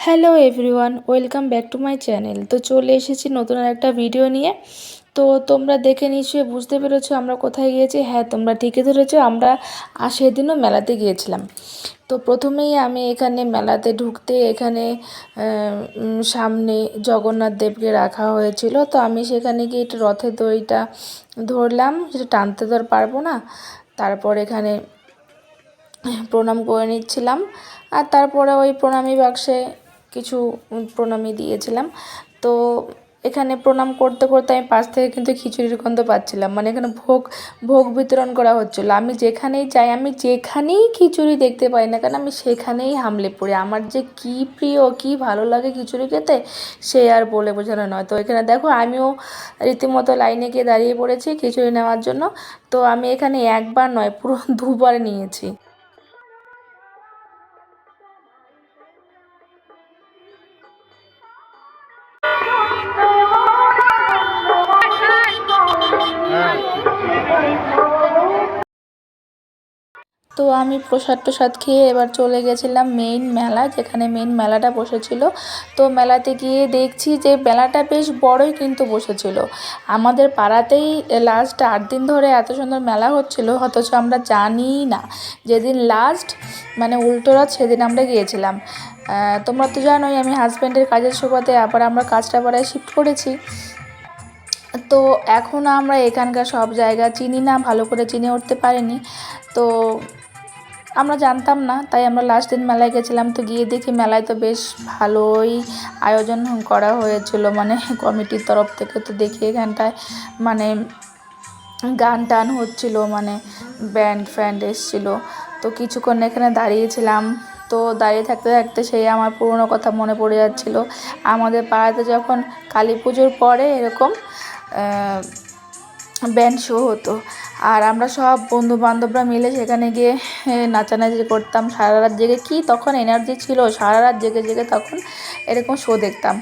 Hello everyone, welcome back to my channel. তো চলে এসেছি নতুন আর একটা ভিডিও নিয়ে। তো তোমরা দেখে নিশ্চয়ই বুঝতে পেরেছো আমরা কোথায় গিয়েছি। হ্যাঁ, তোমরা ঠিকই ধরেছো, আমরা সেদিনও মেলাতে গিয়েছিলাম। তো প্রথমেই আমি এখানে মেলাতে ঢুকতে এখানে সামনে জগন্নাথ দেবকে রাখা হয়েছিল। তো আমি সেখানে গিয়ে একটু রথের দড়িটা ধরলাম, সেটা টানতে তো আর পারবো না। তারপর এখানে প্রণাম করে নিচ্ছিলাম, আর তারপরে ওই প্রণামী বাক্সে কিছু প্রণামী দিয়েছিলাম। তো এখানে প্রণাম করতে করতে আমি পাশ থেকে কিন্তু খিচুড়ির গন্ধ পাচ্ছিলাম, মানে এখানে ভোগ ভোগ বিতরণ করা হচ্ছিলো। আমি যেখানেই যাই, আমি যেখানেই খিচুড়ি দেখতে পাই না কেন, আমি সেখানেই হামলে পড়ি। আমার যে কী প্রিয়, কী ভালো লাগে খিচুড়ি খেতে, সে আর বলে বোঝানো নয়। তো এখানে দেখো আমিও রীতিমতো লাইনে গিয়ে দাঁড়িয়ে পড়েছি খিচুড়ি নেওয়ার জন্য। তো আমি এখানে একবার নয়, পুরো দুবার নিয়েছি। তো আমি প্রসাদ টোসাদ খেয়ে এবার চলে গেছিলাম মেইন মেলা, যেখানে মেইন মেলাটা বসেছিল। তো মেলাতে গিয়ে দেখছি যে মেলাটা বেশ বড়ই কিন্তু বসেছিল। আমাদের পাড়াতেই লাস্ট 8 দিন ধরে এত সুন্দর মেলা হচ্ছিল, অথচ আমরা জানি না। যেদিন লাস্ট মানে উল্টোরথ, সেদিন আমরা গিয়েছিলাম। তোমরা তো জানোই আমি হাজব্যান্ডের কাজের সুবাদে আবার আমরা কাঁচরাপাড়ায় শিফট করেছি। তো এখন আমরা এখানকার সব জায়গা চিনি না, ভালো করে চিনে উঠতে পারিনি। তো আমরা জানতাম না, তাই আমরা লাস্ট দিন মেলায় গেছিলাম। তো গিয়ে দেখি মেলায় তো বেশ ভালোই আয়োজন করা হয়েছিল, মানে কমিটির তরফ থেকে। তো দেখি এখানটায় মানে গান টান হচ্ছিলো, মানে ব্যান্ড ফ্যান্ড এসছিলো। তো কিছুক্ষণ এখানে দাঁড়িয়েছিলাম। তো দাঁড়িয়ে থাকতে থাকতে সেই আমার পুরনো কথা মনে পড়ে যাচ্ছিলো। আমাদের পাড়াতে যখন কালী পুজোর পরে এরকম ব্যান্ড শো হতো, আর আমরা সব বন্ধু বান্ধবরা মিলে সেখানে গিয়ে নাচানাচি করতাম সারা রাত জেগে। কি তখন এনার্জি ছিল, সারা রাত জেগে জেগে তখন এরকম শো দেখতাম।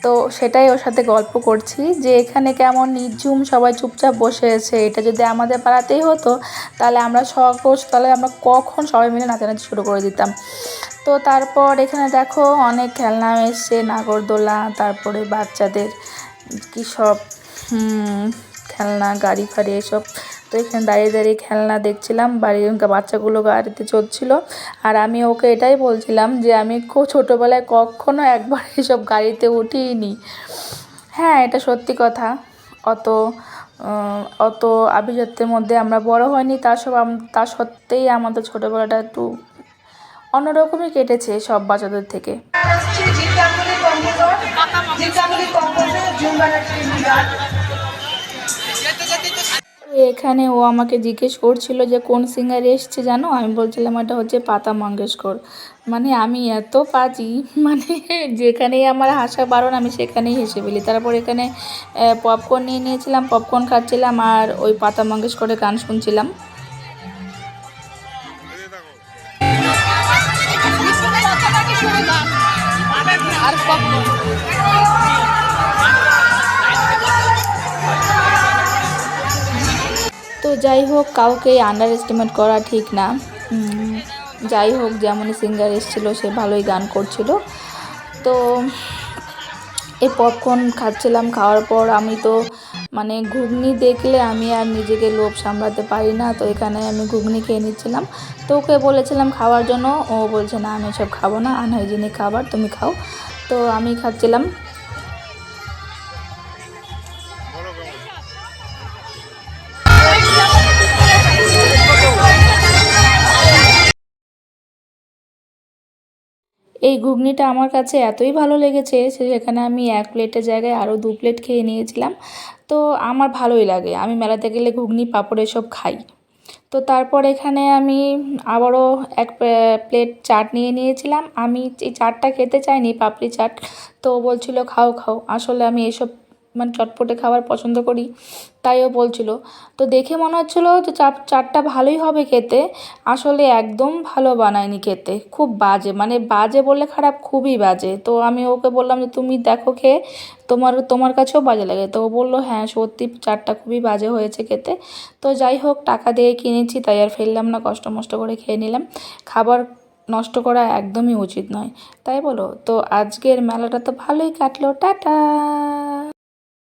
তো সেটাই ওর সাথে গল্প করছি যে এখানে কেমন নিঝুম, সবাই চুপচাপ বসে আছে। এটা যদি আমাদের পাড়াতেই হতো তাহলে আমরা কখন সবাই মিলে নাচানাচি শুরু করে দিতাম। তো তারপর এখানে দেখো অনেক খেলনা এসছে, নাগরদোলা, তারপরে বাচ্চাদের কী সব খেলনা, গাড়ি ফাড়ি এসব। তো এখানে দাঁড়িয়ে দাঁড়িয়ে খেলনা দেখছিলাম, বাড়ির বাচ্চাগুলো গাড়িতে চড়ছিল। আর আমি ওকে এটাই বলছিলাম যে আমি খুব ছোটোবেলায় কখনো একবার এসব গাড়িতে উঠিনি। হ্যাঁ, এটা সত্যি কথা। অত অত আভিজাত্যের মধ্যে আমরা বড় হয়নি, তা সত্ত্বেই আমাদের ছোটোবেলাটা একটু অন্যরকমই কেটেছে সব বাচ্চাদের থেকে। এখানে ও আমাকে জিজ্ঞেস করছিল যে কোন সিঙ্গার এসছে জানো। আমি বলছিলাম এটা হচ্ছে পাতা মঙ্গেশকর। মানে আমি এত পাজি, মানে যেখানেই আমার হাসা বারণ আমি সেখানেই হেসে ফেলি। তারপর এখানে পপকর্ন নিয়ে নিয়েছিলাম, পপকর্ন খাচ্ছিলাম আর ওই পাতা মঙ্গেশকরের গান শুনছিলাম। তো যাই হোক, কাউকে আন্ডার এস্টিমেট করা ঠিক না। যাই হোক, যেমন সিঙ্গার এসেছিলো সে ভালোই গান করছিল। তো এই পপকর্ন খাচ্ছিলাম, খাওয়ার পর আমি তো মানে ঘুগনি দেখলে আমি আর নিজেকে লোভ সামলাতে পারি না। তো এখানে আমি ঘুগনি খেয়ে নিচ্ছিলাম। তো ওকে বলেছিলাম খাওয়ার জন্য, ও বলছে না আমি সব খাবো না, আনহাইজেনিক খাবার, তুমি খাও। তো আমি খাচ্ছিলাম। এই ঘুগনিটা আমার কাছে এতই ভালো লেগেছে সেখানে আমি 1 প্লেটের জায়গায় আরও 2 প্লেট খেয়ে নিয়েছিলাম। তো আমার ভালোই লাগে, আমি মেলাতে গেলে ঘুগনি পাঁপড় এসব খাই। তো তারপর এখানে আমি আবারও 1 প্লেট চাট নিয়ে নিয়েছিলাম। আমি এই চাটটা খেতে চাইনি, পাপড়ি চাট। তো বলছিল খাও খাও, আসলে আমি এসব মানে চটপটে খাবার পছন্দ করি, তাইও বলছিল। তো দেখে মনে হচ্ছিলো যে চাটটা ভালোই হবে খেতে, আসলে একদম ভালো বানায়নি খেতে, খুব বাজে, মানে বাজে বললে খারাপ, খুবই বাজে। তো আমি ওকে বললাম যে তুমি দেখো খেয়ে তোমার কাছেও বাজে লাগে। তো ও বললো হ্যাঁ সত্যি চাটটা খুবই বাজে হয়েছে খেতে। তো যাই হোক, টাকা দিয়ে কিনেছি তাই আর ফেললাম না, কষ্ট মষ্ট করে খেয়ে নিলাম। খাবার নষ্ট করা একদমই উচিত নয়, তাই বলো? তো আজকের মেলাটা তো ভালোই কাটলো, টাটা।